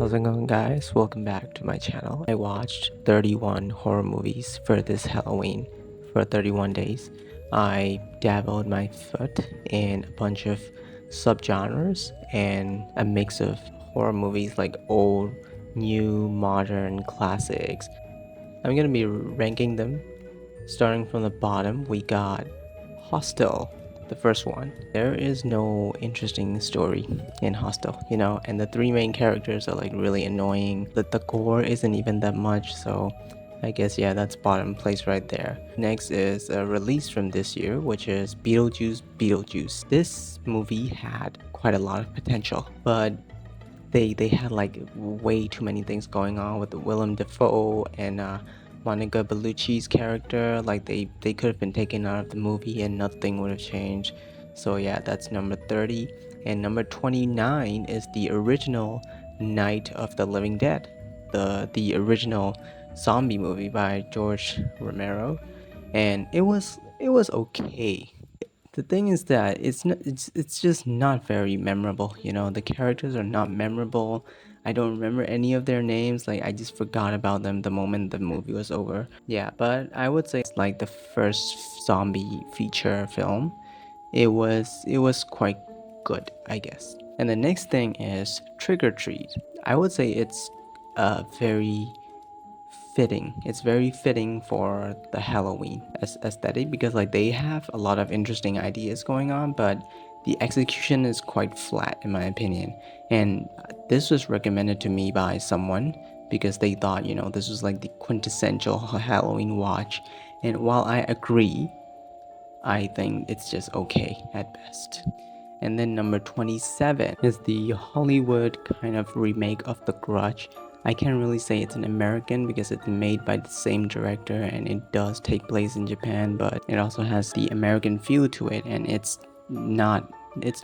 How's it going, guys? Welcome back to my channel. I watched 31 horror movies for this Halloween for 31 days. I dabbled my foot in a bunch of subgenres and a mix of horror movies like old, new, modern, classics. I'm gonna be ranking them. Starting from the bottom, we got Hostel, the first one. There is no interesting story in Hostel, and the three main characters are like really annoying. The gore isn't even that much, so I guess yeah, that's bottom place right there. Next is a release from this year, which is Beetlejuice. This movie had quite a lot of potential, but they had like way too many things going on with Willem Dafoe and Monica Bellucci's character. Like they could have been taken out of the movie and nothing would have changed. So yeah, that's number 30. And number 29 is the original Night of the Living Dead, the original zombie movie by George Romero, and it was okay. The thing is that it's just not very memorable. The characters are not memorable. I don't remember any of their names. Like I just forgot about them the moment the movie was over. Yeah, but I would say it's like the first zombie feature film. It was quite good, I guess. And the next thing is Trick or Treat. I would say it's very fitting. It's very fitting for the Halloween aesthetic because like they have a lot of interesting ideas going on, but the execution is quite flat in my opinion. And this was recommended to me by someone because they thought, this was like the quintessential Halloween watch. And while I agree, I think it's just okay at best. And then number 27 is the Hollywood kind of remake of The Grudge. I can't really say it's an American because it's made by the same director and it does take place in Japan, but it also has the American feel to it, and it's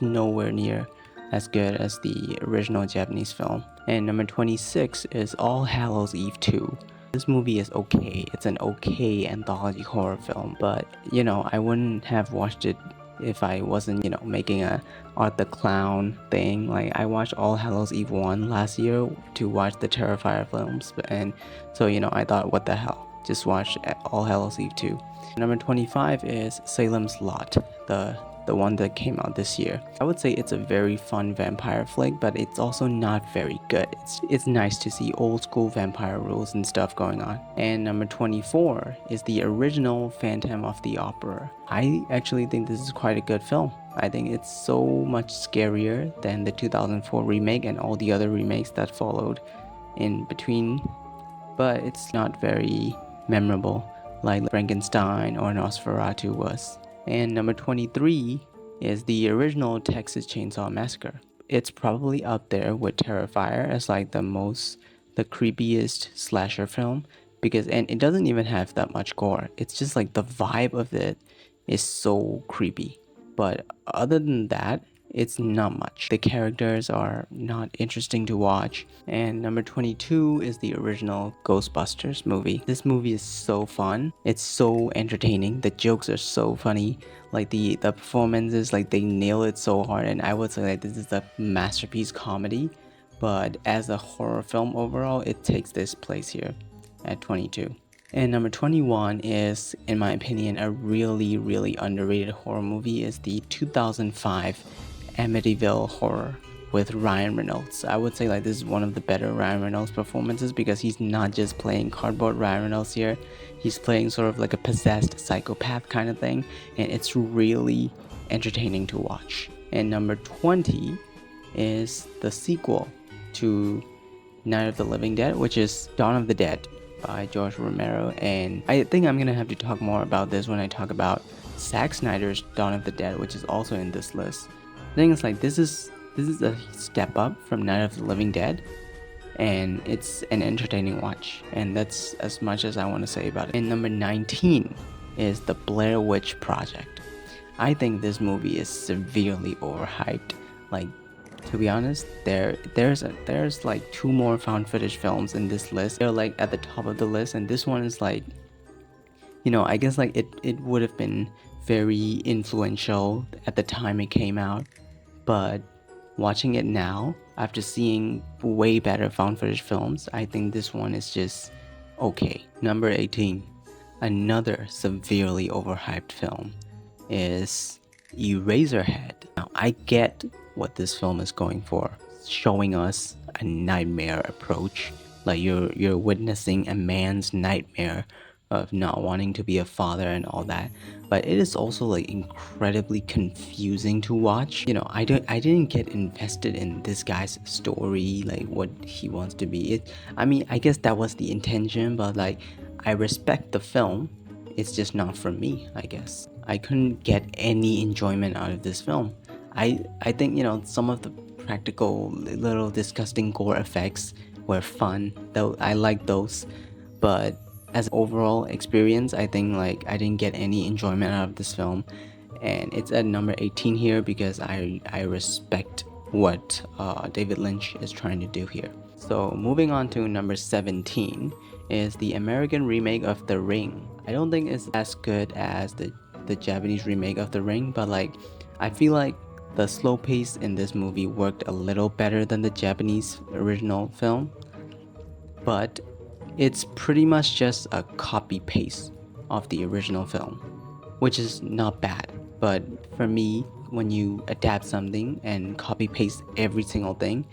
nowhere near as good as the original Japanese film. And number 26 is All Hallows Eve 2. This movie is okay. It's an okay anthology horror film, but I wouldn't have watched it if I wasn't, making a Art the Clown thing. Like I watched All Hallows Eve 1 last year to watch the Terrifier films, and so I thought, what the hell? Just watch All Hallows Eve 2. Number 25 is Salem's Lot, the one that came out this year. I would say it's a very fun vampire flick, but it's also not very good. It's nice to see old school vampire rules and stuff going on. And number 24 is the original Phantom of the Opera. I actually think this is quite a good film. I think it's so much scarier than the 2004 remake and all the other remakes that followed in between, but it's not very memorable like Frankenstein or Nosferatu was. And number 23 is the original Texas Chainsaw Massacre. It's probably up there with Terrifier as like the creepiest slasher film and it doesn't even have that much gore. It's just like the vibe of it is so creepy. But other than that, it's not much. The characters are not interesting to watch. And number 22 is the original Ghostbusters movie. This movie is so fun. It's so entertaining. The jokes are so funny. Like the performances, like they nail it so hard. And I would say that this is a masterpiece comedy. But as a horror film overall, it takes this place here at 22. And number 21 is, in my opinion, a really, really underrated horror movie is the 2005 Amityville Horror with Ryan Reynolds. I would say like this is one of the better Ryan Reynolds performances because he's not just playing cardboard Ryan Reynolds here. He's playing sort of like a possessed psychopath kind of thing, and it's really entertaining to watch. And number 20 is the sequel to Night of the Living Dead, which is Dawn of the Dead by George Romero. And I think I'm gonna have to talk more about this when I talk about Zack Snyder's Dawn of the Dead, which is also in this list. The thing is, like, this is a step up from Night of the Living Dead, and it's an entertaining watch, and that's as much as I want to say about it. And number 19 is the Blair Witch Project. I think this movie is severely overhyped. Like, to be honest, there's like two more found footage films in this list. They're like at the top of the list, and this one is like, I guess like it would have been very influential at the time it came out, but watching it now, after seeing way better found footage films, I think this one is just okay. Number 18, another severely overhyped film, is Eraserhead. Now, I get what this film is going for, showing us a nightmare approach, like you're witnessing a man's nightmare of not wanting to be a father and all that. But it is also like incredibly confusing to watch. I didn't get invested in this guy's story, like what he wants to be. I mean, I guess that was the intention, but like I respect the film. It's just not for me, I guess. I couldn't get any enjoyment out of this film. I think, some of the practical little disgusting gore effects were fun, though I like those. But as overall experience, I think like I didn't get any enjoyment out of this film. And it's at number 18 here because I respect what David Lynch is trying to do here. So moving on to number 17 is the American remake of The Ring. I don't think it's as good as the Japanese remake of The Ring, but like I feel like the slow pace in this movie worked a little better than the Japanese original film. But it's pretty much just a copy paste of the original film, which is not bad. But for me, when you adapt something and copy paste every single thing,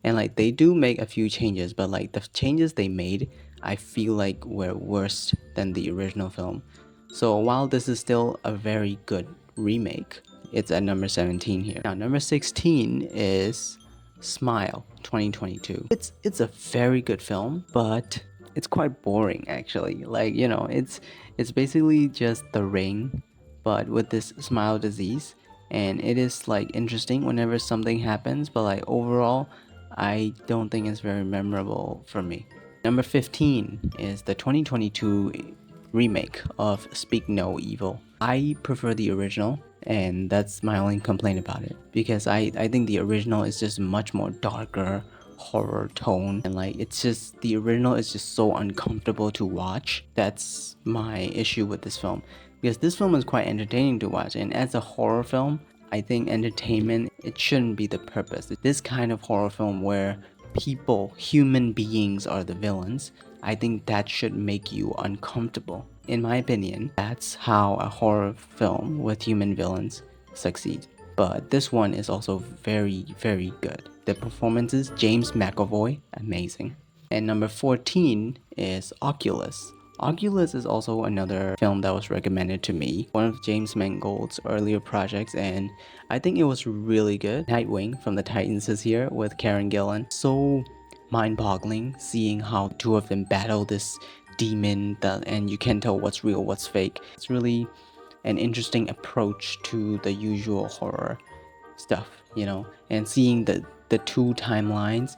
and like they do make a few changes, but like the changes they made, I feel like were worse than the original film. So while this is still a very good remake, it's at number 17 here. Now number 16 is Smile 2022. It's a very good film, but it's quite boring actually. Like, it's basically just The Ring, but with this smile disease. And it is like interesting whenever something happens, but like overall, I don't think it's very memorable for me. Number 15 is the 2022 remake of Speak No Evil. I prefer the original, and that's my only complaint about it, because I think the original is just much more darker horror tone, and like it's just, the original is just so uncomfortable to watch. That's my issue with this film, because this film is quite entertaining to watch, and as a horror film, I think entertainment, it shouldn't be the purpose. This kind of horror film where people, human beings are the villains, I think that should make you uncomfortable. In my opinion, that's how a horror film with human villains succeeds. But this one is also very, very good. The performances, James McAvoy, amazing. And number 14 is Oculus. Oculus is also another film that was recommended to me, one of James Mangold's earlier projects, and I think it was really good. Nightwing from the Titans is here with Karen Gillan. So mind-boggling seeing how two of them battle this demon and you can't tell what's real, what's fake. It's really an interesting approach to the usual horror stuff, and seeing the two timelines.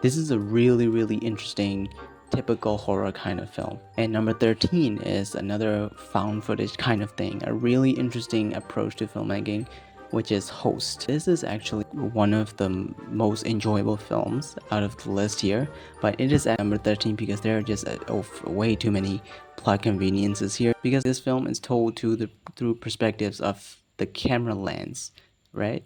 This is a really, really interesting typical horror kind of film. And number 13 is another found footage kind of thing, a really interesting approach to filmmaking, which is Host. This is actually one of the most enjoyable films out of the list here, but it is at number 13 because there are just way too many plot conveniences here, because this film is told through perspectives of the camera lens, right?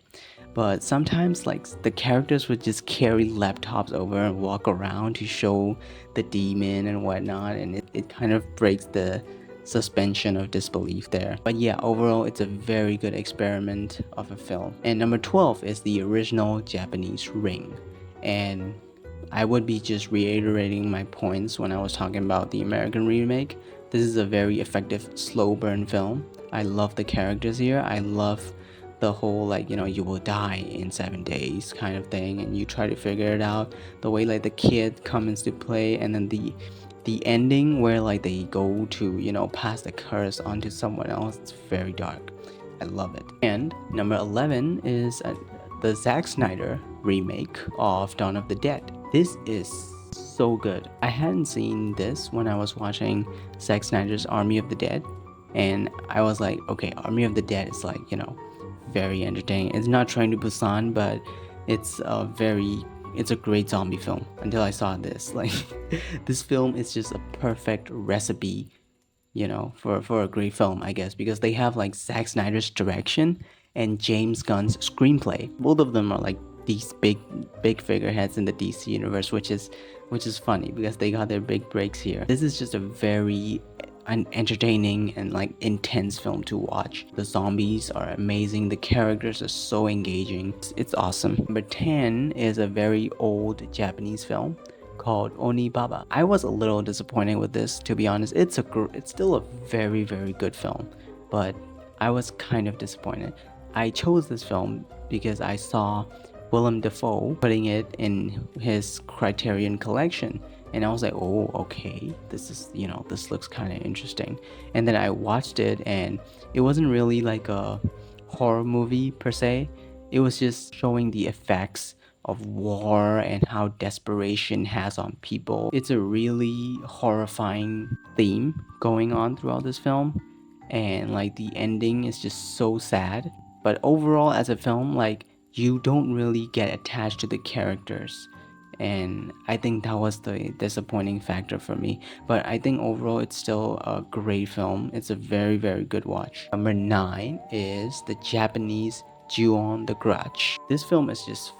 But sometimes like the characters would just carry laptops over and walk around to show the demon and whatnot, and it kind of breaks the suspension of disbelief there. But yeah, overall it's a very good experiment of a film. And number 12 is the original Japanese Ring, and I would be just reiterating my points when I was talking about the American remake. This is a very effective slow burn film. I love the characters here. I love the whole like, you will die in 7 days kind of thing, and you try to figure it out. The way like the kid comes into play, and then the ending where like they go to pass the curse onto someone else, it's very dark. I love it. And number 11 is the Zack Snyder remake of Dawn of the Dead. This is so good. I hadn't seen this when I was watching Zack Snyder's Army of the Dead, and I was like, okay, Army of the Dead is like, very entertaining. It's not Train to Busan, but it's a great zombie film until I saw this. Like, this film is just a perfect recipe, for a great film, I guess, because they have like Zack Snyder's direction and James Gunn's screenplay. Both of them are like these big figureheads in the DC universe, which is funny because they got their big breaks here. This is just a very entertaining and like intense film to watch. The zombies are amazing, the characters are so engaging. It's awesome. Number 10 is a very old Japanese film called Onibaba. I was a little disappointed with this, to be honest. It's still a very good film, but I was kind of disappointed. I chose this film because I saw Willem Dafoe putting it in his Criterion collection, and I was like, oh, okay, this is, this looks kind of interesting. And then I watched it, and it wasn't really like a horror movie per se. It was just showing the effects of war and how desperation has on people. It's a really horrifying theme going on throughout this film, and like the ending is just so sad. But overall, as a film, like, you don't really get attached to the characters, and I think that was the disappointing factor for me. But I think overall it's still a great film. It's a very good watch. Number 9 is the Japanese Ju-on the Grudge. This film is just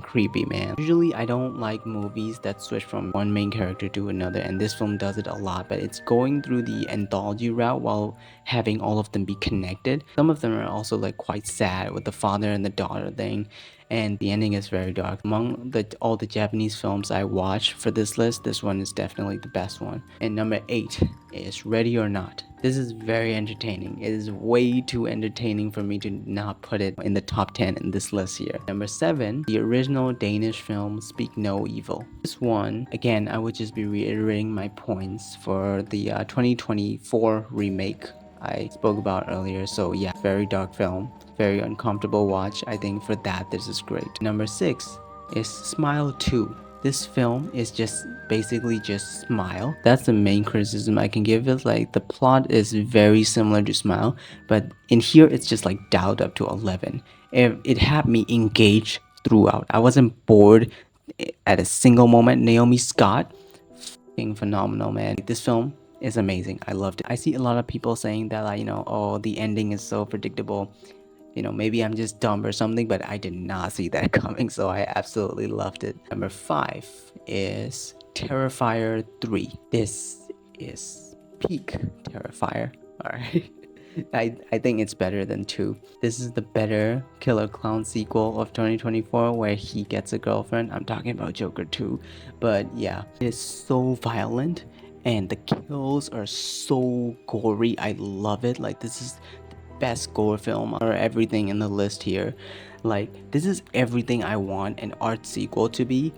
creepy, man. Usually I don't like movies that switch from one main character to another, and this film does it a lot, but it's going through the anthology route while having all of them be connected. Some of them are also like quite sad with the father and the daughter thing, and the ending is very dark. Among all the Japanese films I watched for this list, this one is definitely the best one. And number 8 is Ready or Not. This is very entertaining. It is way too entertaining for me to not put it in the top 10 in this list here. Number 7, the original Danish film Speak No Evil. This one, again, I would just be reiterating my points for the 2024 remake I spoke about earlier. So yeah, very dark film, very uncomfortable watch. I think for that, this is great. Number 6 is Smile 2. This film is just basically just Smile. That's the main criticism I can give it. Like, the plot is very similar to Smile, but in here it's just like dialed up to 11. It had me engaged throughout. I wasn't bored at a single moment. Naomi Scott, fucking phenomenal, man. This film is amazing. I loved it. I see a lot of people saying that, like, oh, the ending is so predictable. Maybe I'm just dumb or something, but I did not see that coming, so I absolutely loved it. Number 5 is Terrifier 3. This is peak Terrifier. Alright. I think it's better than 2. This is the better Killer Clown sequel of 2024 where he gets a girlfriend. I'm talking about Joker 2. But yeah, it's so violent and the kills are so gory. I love it. Like, this is best gore film or everything in the list here. Like, this is everything I want an art sequel to be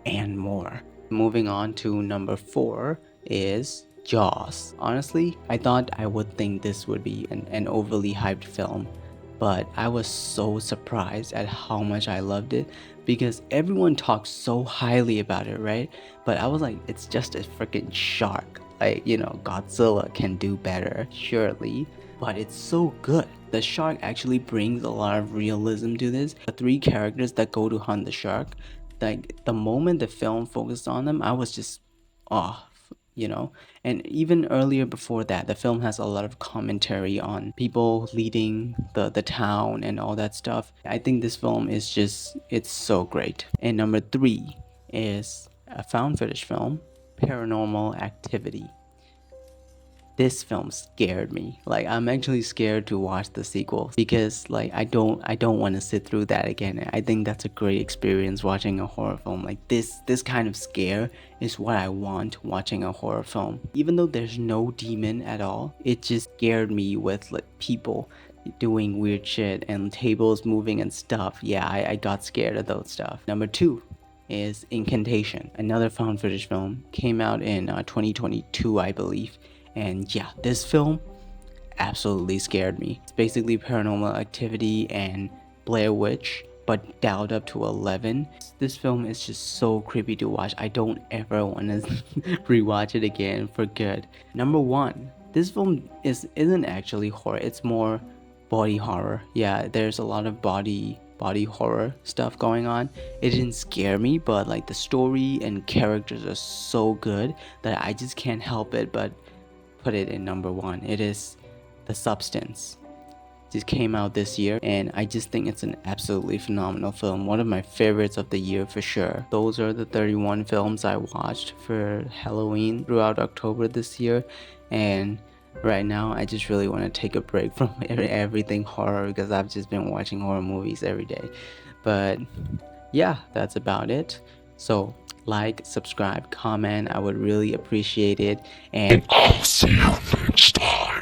and more. Moving on to number 4 is Jaws. Honestly, I thought I would think this would be an overly hyped film, but I was so surprised at how much I loved it because everyone talks so highly about it, right? But I was like, it's just a freaking shark. Like, Godzilla can do better, surely. But it's so good. The shark actually brings a lot of realism to this. The 3 characters that go to hunt the shark, like, the moment the film focused on them, I was just off. And even earlier before that, the film has a lot of commentary on people leading the town and all that stuff. I think this film is just, it's so great. And number 3 is a found footage film, Paranormal Activity. This film scared me. Like, I'm actually scared to watch the sequel because, like, I don't want to sit through that again. I think that's a great experience watching a horror film. Like, this kind of scare is what I want watching a horror film. Even though there's no demon at all, it just scared me with, like, people doing weird shit and tables moving and stuff. Yeah, I got scared of those stuff. Number 2 is Incantation, another found footage film. Came out in 2022, I believe. And yeah, this film absolutely scared me. It's basically Paranormal Activity and Blair Witch, but dialed up to 11. This film is just so creepy to watch. I don't ever want to rewatch it again for good. Number 1, this film isn't actually horror. It's more body horror. Yeah, there's a lot of body horror stuff going on. It didn't scare me, but like, the story and characters are so good that I just can't help it but put it in number 1. It is The Substance. just came out this year, and I just think it's an absolutely phenomenal film. One of my favorites of the year for sure. Those are the 31 films I watched for Halloween throughout October this year, and right now I just really want to take a break from everything horror because I've just been watching horror movies every day. But yeah, that's about it. So like, subscribe, comment, I would really appreciate it, and I'll see you next time.